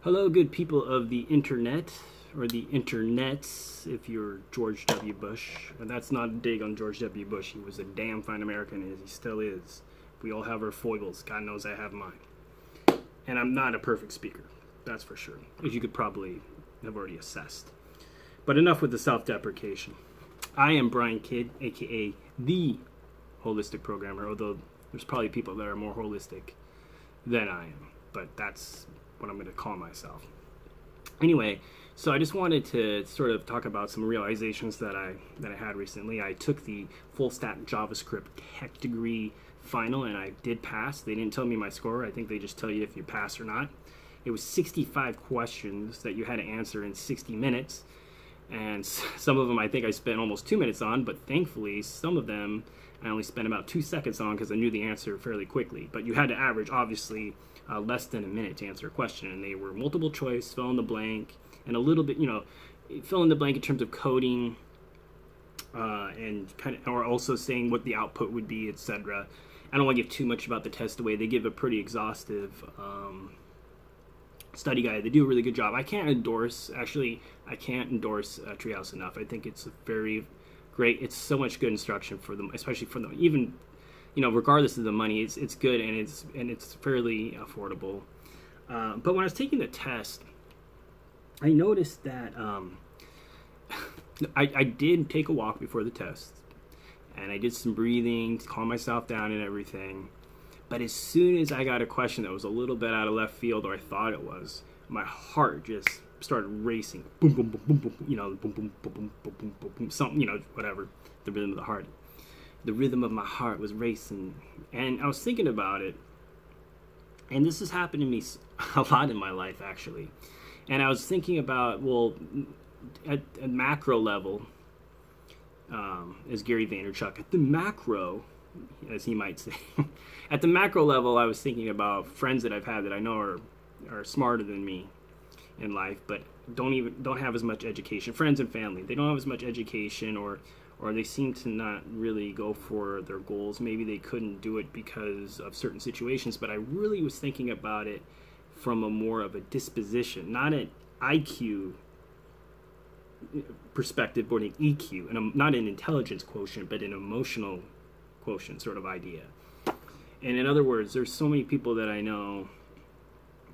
Hello, good people of the internet, or the internets, if you're George W. Bush. And that's not a dig on George W. Bush. He was a damn fine American, and he still is. We all have our foibles. God knows I have mine. And I'm not a perfect speaker, that's for sure, as you could probably have already assessed. But enough with the self-deprecation. I am Brian Kidd, a.k.a. the Holistic Programmer, although there's probably people that are more holistic than I am. But that's what I'm going to call myself. Anyway, so I just wanted to sort of talk about some realizations that I had recently. I took the full stack JavaScript Techdegree final, and I did pass. They didn't tell me my score. I think they just tell you if you pass or not. It was 65 questions that you had to answer in 60 minutes. And some of them I think I spent almost 2 minutes on, but thankfully some of them I only spent about 2 seconds on because I knew the answer fairly quickly. But you had to average, obviously, less than a minute to answer a question. And they were multiple choice, fill in the blank, and a little bit, fill in the blank in terms of coding, and kind of, or also saying what the output would be, etc. I don't want to give too much about the test away. They give a pretty exhaustive study guide. They do a really good job. I can't endorse Treehouse enough. I think it's a very great. It's so much good instruction for them, especially for them. Even regardless of the money, it's good and it's fairly affordable. But when I was taking the test, I noticed that I did take a walk before the test, and I did some breathing to calm myself down and everything. But as soon as I got a question that was a little bit out of left field, or I thought it was, my heart just started racing. Boom, boom, boom, boom, boom, boom, boom, boom, boom, boom, boom, boom, boom, something, whatever, the rhythm of the heart. The rhythm of my heart was racing. And I was thinking about it, and this has happened to me a lot in my life, actually. And I was thinking about, well, at macro level, as Gary Vaynerchuk, at the macro, as he might say, at the macro level, I was thinking about friends that I've had that I know are smarter than me in life, but don't have as much education. Friends and family, they don't have as much education, or they seem to not really go for their goals. Maybe they couldn't do it because of certain situations, but I really was thinking about it from a more of a disposition, not an IQ perspective, but an EQ, and not an intelligence quotient, but an emotional quotient sort of idea. And in other words, there's so many people that I know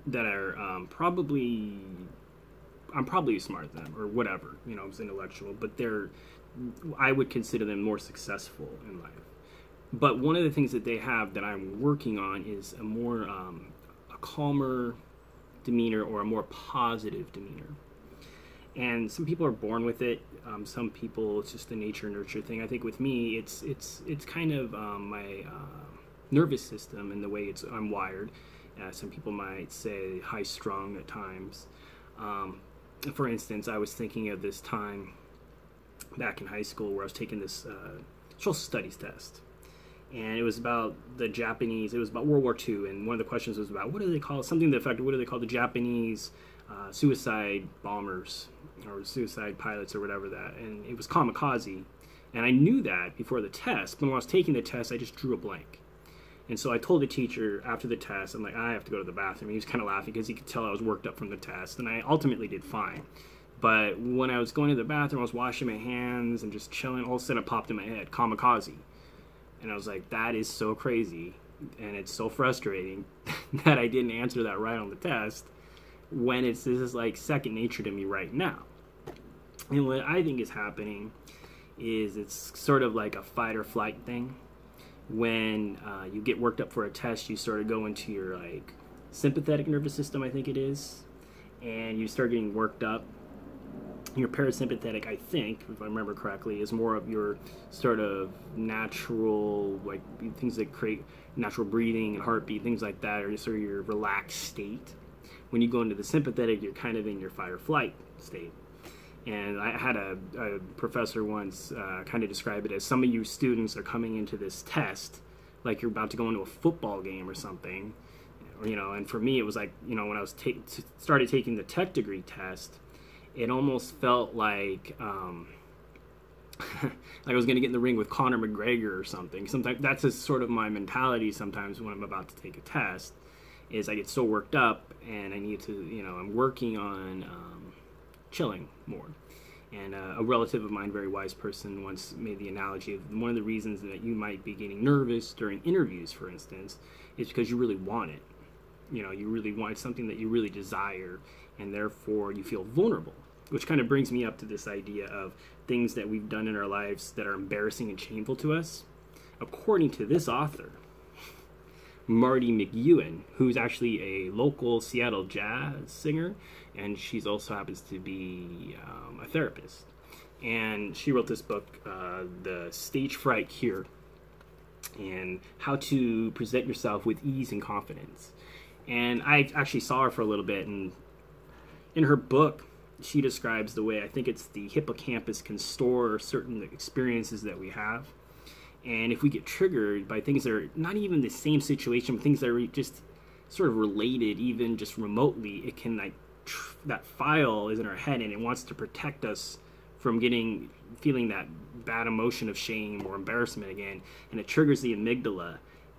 that are I'm probably smarter than them, or whatever, it's intellectual, but I would consider them more successful in life. But one of the things that they have that I'm working on is a more a calmer demeanor, or a more positive demeanor. And some people are born with it. Some people, it's just a nature nurture thing. I think with me, it's kind of my nervous system and the way I'm wired. Some people might say high strung at times. For instance, I was thinking of this time back in high school where I was taking this social studies test, and it was about the Japanese. It was about World War II, and one of the questions was about what do they call something to the effect of what do they call the Japanese suicide bombers or suicide pilots or whatever that, and it was kamikaze. And I knew that before the test, but when I was taking the test, I just drew a blank. And so I told the teacher after the test, I'm like, I have to go to the bathroom. He was kind of laughing because he could tell I was worked up from the test, and I ultimately did fine. But when I was going to the bathroom, I was washing my hands and just chilling. All of a sudden, it popped in my head, kamikaze. And I was like, that is so crazy, and it's so frustrating that I didn't answer that right on the test, when this is like second nature to me right now. And what I think is happening is it's sort of like a fight or flight thing. When you get worked up for a test, you sort of go into your like sympathetic nervous system, I think it is, and you start getting worked up. Your parasympathetic, I think, if I remember correctly, is more of your sort of natural, like things that create natural breathing and heartbeat, things like that, or sort of your relaxed state. When you go into the sympathetic, you're kind of in your fight or flight state. And I had a professor once kind of describe it as some of you students are coming into this test like you're about to go into a football game or something, and for me it was like, when I was started taking the Techdegree test, it almost felt like like I was going to get in the ring with Conor McGregor or something. Sometimes that's just sort of my mentality sometimes when I'm about to take a test. is I get so worked up, and I need to, I'm working on chilling more. And a relative of mine, very wise person, once made the analogy of one of the reasons that you might be getting nervous during interviews, for instance, is because you really want it. You really want something that you really desire, and therefore you feel vulnerable, which kind of brings me up to this idea of things that we've done in our lives that are embarrassing and shameful to us. According to this author, Marty McEwen, who's actually a local Seattle jazz singer, and she's also happens to be a therapist. And she wrote this book, The Stage Fright Cure, and how to present yourself with ease and confidence. And I actually saw her for a little bit, and in her book, she describes the way I think it's the hippocampus can store certain experiences that we have. And if we get triggered by things that are not even the same situation, but things that are just sort of related, even just remotely, it can that file is in our head, and it wants to protect us from feeling that bad emotion of shame or embarrassment again, and it triggers the amygdala,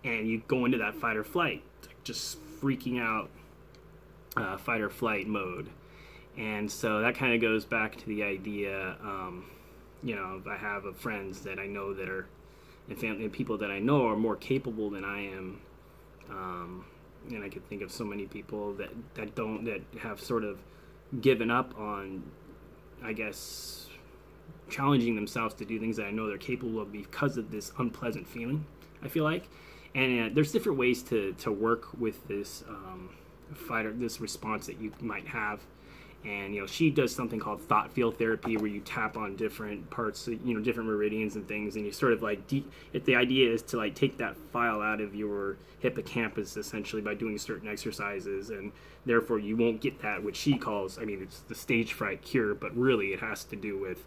and you go into that fight or flight, just freaking out, fight or flight mode. And so that kind of goes back to the idea, I have friends that I know that are, and family and people that I know are more capable than I am, and I could think of so many people that have sort of given up on, I guess, challenging themselves to do things that I know they're capable of because of this unpleasant feeling, I feel like. And there's different ways to work with this this response that you might have. And she does something called thought field therapy, where you tap on different parts, different meridians and things, and you sort of the idea is to take that file out of your hippocampus essentially by doing certain exercises, and therefore you won't get that, which she calls, it's the stage fright cure, but really it has to do with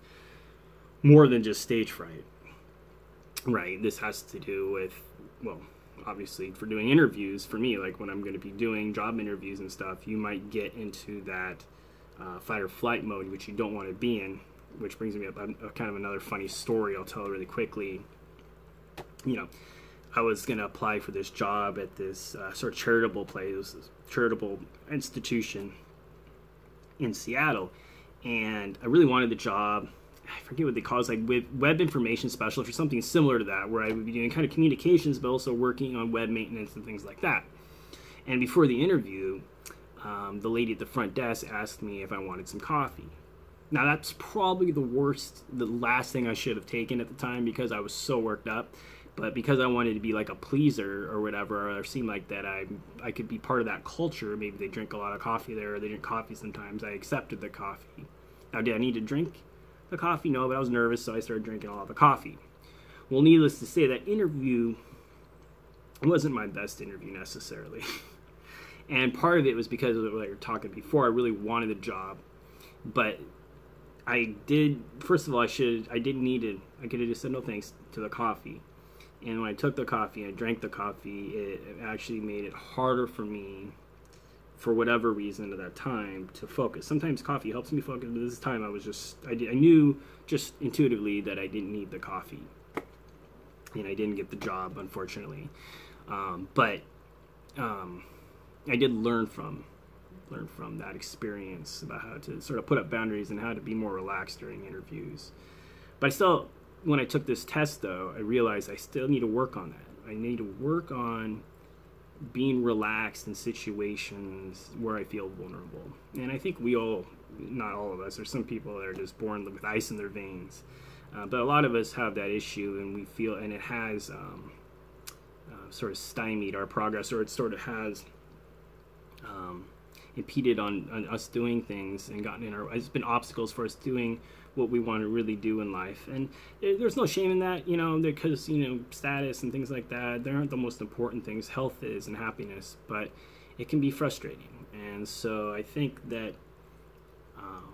more than just stage fright, right? This has to do with, well, obviously for doing interviews, for me, like when I'm going to be doing job interviews and stuff, you might get into that fight or flight mode, which you don't want to be in, which brings me up a kind of another funny story I'll tell really quickly. I was going to apply for this job at this sort of charitable place, this charitable institution in Seattle, and I really wanted the job. I forget what they call it, with web information specialist or something similar to that, where I would be doing kind of communications, but also working on web maintenance and things like that. And before the interview, the lady at the front desk asked me if I wanted some coffee. Now that's probably the last thing I should have taken at the time, because I was so worked up. But because I wanted to be like a pleaser or whatever, or seem like that I could be part of that culture, maybe they drink a lot of coffee there, or they drink coffee sometimes, I accepted the coffee. Now, did I need to drink the coffee? No, but I was nervous, so I started drinking all of the coffee. Well, needless to say, that interview wasn't my best interview necessarily. And part of it was because of what we were talking before. I really wanted the job, but I did. First of all, I could have just said no thanks to the coffee. And when I took the coffee and I drank the coffee, it actually made it harder for me, for whatever reason at that time, to focus. Sometimes coffee helps me focus, but this time I knew just intuitively that I didn't need the coffee, and I didn't get the job, unfortunately. But I did learn from that experience about how to sort of put up boundaries and how to be more relaxed during interviews. But I still, when I took this test, though, I realized I still need to work on that. I need to work on being relaxed in situations where I feel vulnerable. And I think we all, not all of us, there's some people that are just born with ice in their veins. But a lot of us have that issue, and we feel, and it has sort of stymied our progress, or it sort of has impeded on us doing things, and it's been obstacles for us doing what we want to really do in life. And there's no shame in that, because, status and things like that, they aren't the most important things. Health is, and happiness, but it can be frustrating. And so I think that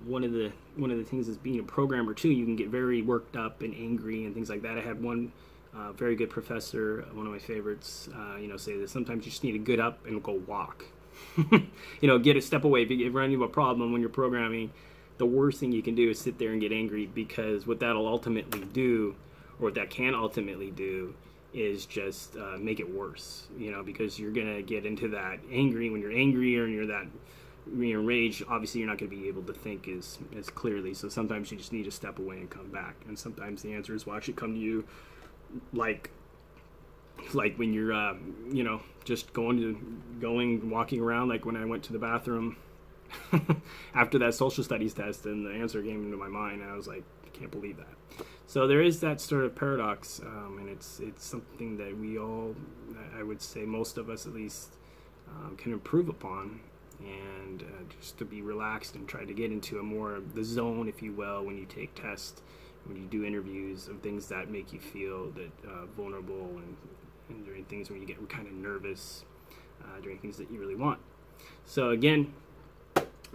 one of the things is being a programmer too. You can get very worked up and angry and things like that. I had one very good professor, one of my favorites, say that sometimes you just need to get up and go walk. Get a step away. If you run into a problem when you're programming, the worst thing you can do is sit there and get angry, because what that'll ultimately do, or what that can ultimately do, is just make it worse, you know, because you're gonna get into that angry. When you're angry or you're that enraged, obviously you're not going to be able to think as clearly. So sometimes you just need to step away and come back. And sometimes the answers will actually come to you like when you're you know, just walking around, like when I went to the bathroom after that social studies test, and the answer came into my mind, and I was like, I can't believe that. So there is that sort of paradox, and it's something that we all, I would say most of us at least, can improve upon, and just to be relaxed and try to get into a more the zone, if you will, when you take tests, when you do interviews, of things that make you feel that vulnerable, and doing things when you get kind of nervous, doing things that you really want. So again,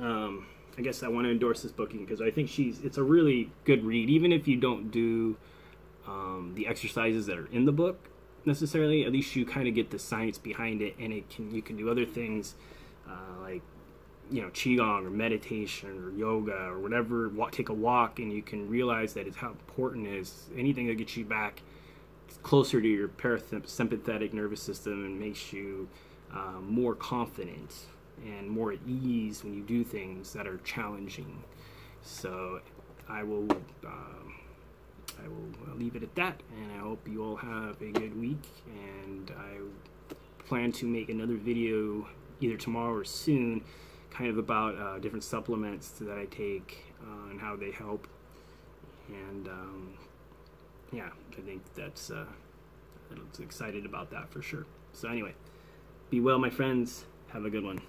I guess I want to endorse this book because I think it's a really good read, even if you don't do the exercises that are in the book necessarily. At least you kind of get the science behind it, and you can do other things like, you know, qigong or meditation or yoga or whatever. Take a walk, and you can realize that it's how important it is. Anything that gets you back closer to your parasympathetic nervous system and makes you more confident and more at ease when you do things that are challenging. So I will leave it at that, and I hope you all have a good week, and I plan to make another video either tomorrow or soon, kind of about different supplements that I take and how they help. And yeah, I think that's I'm excited about that for sure. So anyway, be well, my friends. Have a good one.